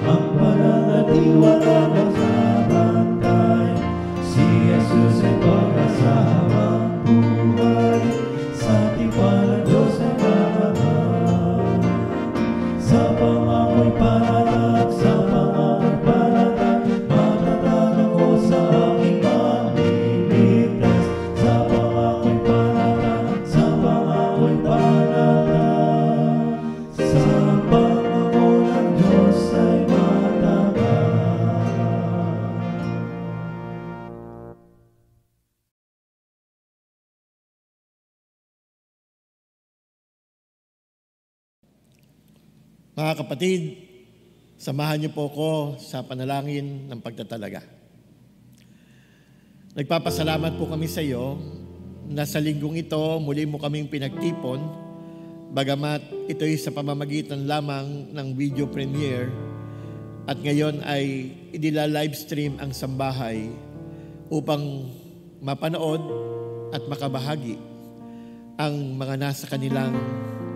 ang pananatiwala nagsabantay. Si Jesus ay pag-asawang buhay, sa tipan ng Diyos ay matatag. Sa pangako'y panatag, sa pangako'y panatag, matatag ako sa aking maglilitas. Sa pangako'y panatag, sa pangako'y panatag, sa pangako ng Diyos ay matatag. Mga kapatid, samahan niyo po ko sa panalangin ng pagtatalaga. Nagpapasalamat po kami sa iyo na sa linggong ito muli mo kaming pinagtipon, bagamat ito'y sa pamamagitan lamang ng video premiere at ngayon ay idila-livestream ang sambahay upang mapanood at makabahagi ang mga nasa kanilang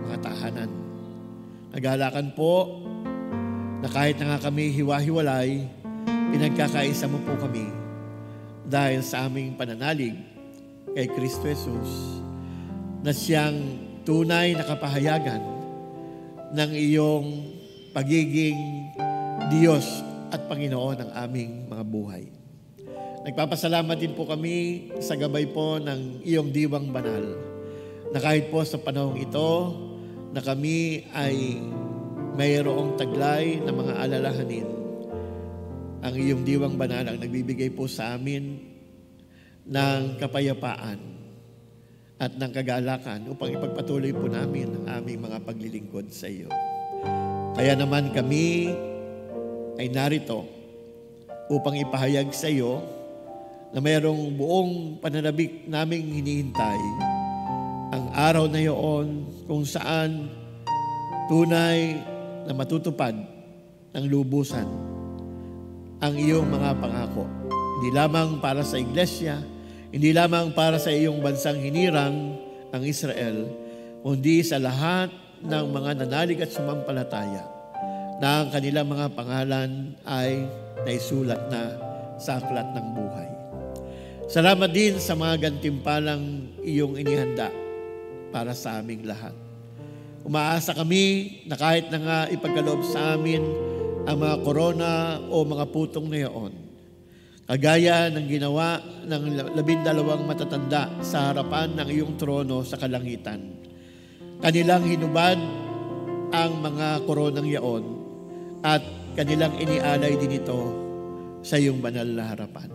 mga tahanan. Nagalakan po na kahit na nga kami hiwa-hiwalay, pinagkakaisa mo po kami dahil sa aming pananalig kay Kristo Jesus na siyang tunay na kapahayagan ng iyong pagiging Diyos at Panginoon ng aming mga buhay. Nagpapasalamat din po kami sa gabay po ng iyong diwang banal na kahit po sa panahong ito na kami ay mayroong taglay na mga alalahanin. Ang iyong diwang banal ang nagbibigay po sa amin ng kapayapaan at ng kagalakan upang ipagpatuloy po namin ang aming mga paglilingkod sa iyo. Kaya naman kami ay narito upang ipahayag sa iyo na mayroong buong pananabik naming hinihintay ang araw na iyon kung saan tunay na matutupad ng lubusan ang iyong mga pangako. Hindi lamang para sa iglesia, hindi lamang para sa iyong bansang hinirang ang Israel, kundi sa lahat ng mga nanalig at sumampalataya na ang kanilang mga pangalan ay naisulat na sa aklat ng buhay. Salamat din sa mga gantimpalang iyong inihanda para sa aming lahat. Umaasa kami na kahit na nga ipagkaloob sa amin ang mga korona o mga putong na iyon, kagaya ng ginawa ng 12 matatanda sa harapan ng iyong trono sa kalangitan. Kanilang hinubad ang mga koronang iyon at kanilang inialay din ito sa iyong banal na harapan.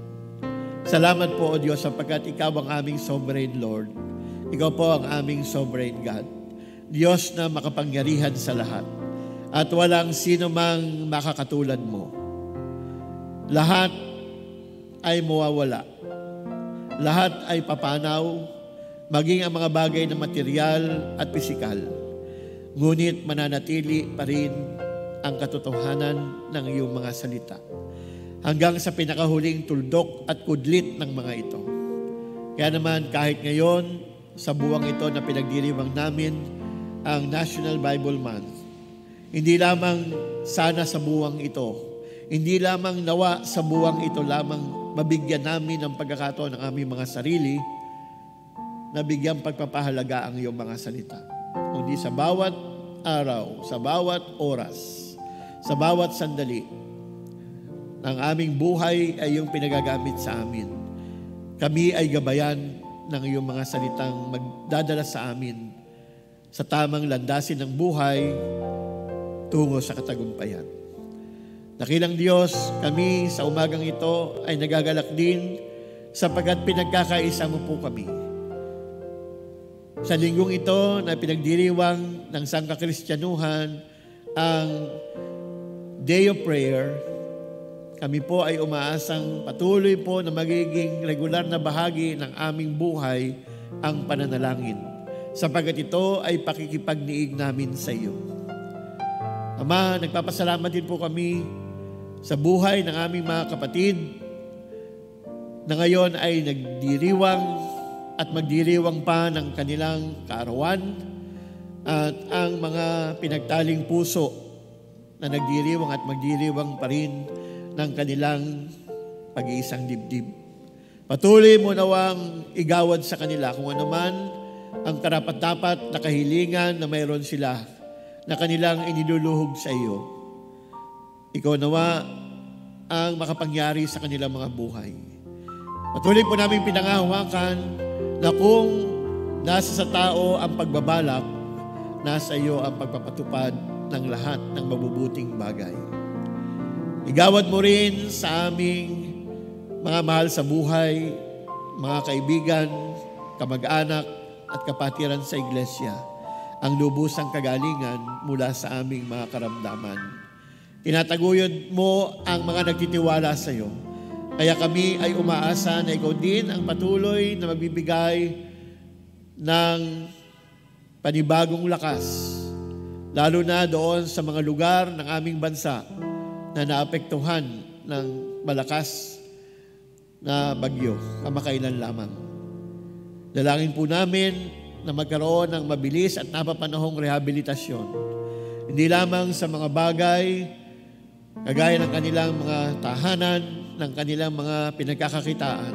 Salamat po, O Diyos, sapagkat Ikaw ang aming sovereign Lord. Ikaw po ang aming sovereign God. Diyos na makapangyarihan sa lahat. At walang sino mang makakatulad mo. Lahat ay mawawala. Lahat ay papanaw, maging ang mga bagay na material at pisikal. Ngunit mananatili pa rin ang katotohanan ng iyong mga salita. Hanggang sa pinakahuling tuldok at kudlit ng mga ito. Kaya naman kahit ngayon, sa buwang ito na pinagdiriwang namin ang National Bible Month, hindi lamang sana sa buwang ito, hindi lamang nawa sa buwang ito lamang mabigyan namin ng pagkakataon ng aming mga sarili na bigyang pagpapahalaga ang iyong mga salita. Kundi sa bawat araw, sa bawat oras, sa bawat sandali, ng aming buhay ay iyong pinagagamit sa amin. Kami ay gabayan ng iyong mga salitang magdadala sa amin sa tamang landasin ng buhay tungo sa katagumpayan. Dakilang Diyos, kami sa umagang ito ay nagagalak din sapagkat pinagkakaisa mo po kami. Sa linggong ito na pinagdiriwang ng Sangkakristyanuhan ang Day of Prayer, kami po ay umaasang patuloy po na magiging regular na bahagi ng aming buhay ang pananalangin, sapagkat ito ay pakikipagniig namin sa iyo. Ama, nagpapasalamat din po kami sa buhay ng aming mga kapatid na ngayon ay nagdiriwang at magdiriwang pa ng kanilang kaarawan at ang mga pinagtaling puso na nagdiriwang at magdiriwang pa rin ng kanilang pag-iisang dibdib. Patuloy mo nawang igawad sa kanila kung ano man ang karapat-dapat na kahilingan na mayroon sila na kanilang iniluluhog sa iyo. Ikaw nawa ang makapangyari sa kanilang mga buhay. Patuloy po namin pinangahawakan na kung nasa sa tao ang pagbabalak, nasa iyo ang pagpapatupad ng lahat ng mabubuting bagay. Igawad mo rin sa aming mga mahal sa buhay, mga kaibigan, kamag-anak at kapatiran sa iglesia, ang lubusang kagalingan mula sa aming mga karamdaman. Tinataguyod mo ang mga nagtitiwala sa iyo. Kaya kami ay umaasa na ikaw din ang patuloy na magbibigay ng panibagong lakas, lalo na doon sa mga lugar ng aming bansa na naapektuhan ng malakas na bagyo kamakailan lamang. Dalangin po namin na magkaroon ng mabilis at napapanahong rehabilitasyon. Hindi lamang sa mga bagay kagaya ng kanilang mga tahanan, ng kanilang mga pinagkakakitaan,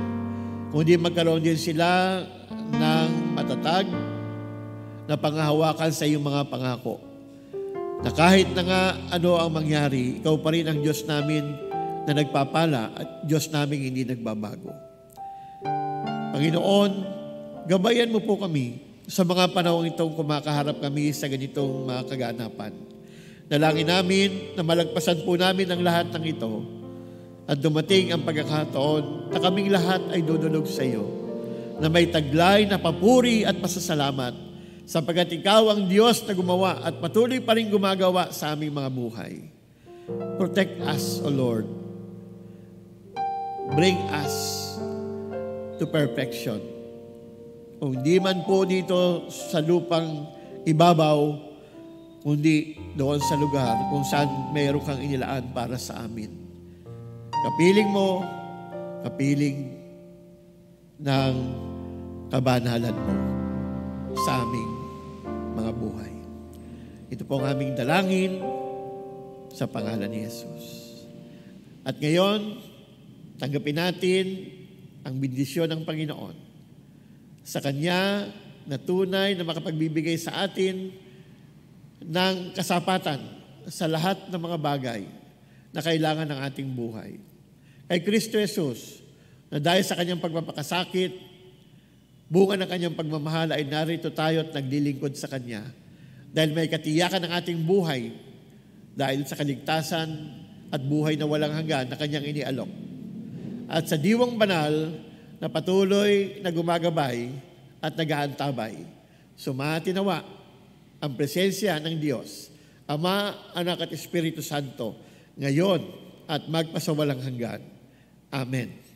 kundi magkaroon din sila ng matatag na panghahawakan sa iyong mga pangako. Na kahit na nga ano ang mangyari, ikaw pa rin ang Diyos namin na nagpapala at Diyos namin hindi nagbabago. Panginoon, gabayan mo po kami sa mga panahon itong kumakaharap kami sa ganitong mga kaganapan. Dalangin namin na malagpasan po namin ang lahat ng ito at dumating ang pagkakataon na kaming lahat ay dudulog sa iyo, na may taglay na papuri at pasasalamat sapagkat ikaw ang Diyos na gumawa at patuloy pa rin gumagawa sa aming mga buhay. Protect us, O Lord. Bring us to perfection. Kung di man po dito sa lupang ibabaw, kundi doon sa lugar kung saan mayroon kang inilaan para sa amin. Kapiling mo, kapiling ng kabanalan mo sa aming mga buhay. Ito po ang aming dalangin sa pangalan ni Jesus. At ngayon, tanggapin natin ang bendisyon ng Panginoon sa Kanya na tunay na makapagbibigay sa atin ng kasapatan sa lahat ng mga bagay na kailangan ng ating buhay. Kay Kristo Jesus, na dahil sa Kanyang pagpapakasakit, bunga ng Kanyang pagmamahal ay narito tayo at naglilingkod sa Kanya. Dahil may katiyakan ng ating buhay, dahil sa kaligtasan at buhay na walang hanggan na Kanyang inialok. At sa diwang banal na patuloy na gumagabay at nag-aantabay, sumati nawa ang presensya ng Diyos, Ama, Anak at Espiritu Santo, ngayon at magpasawalang hanggan. Amen.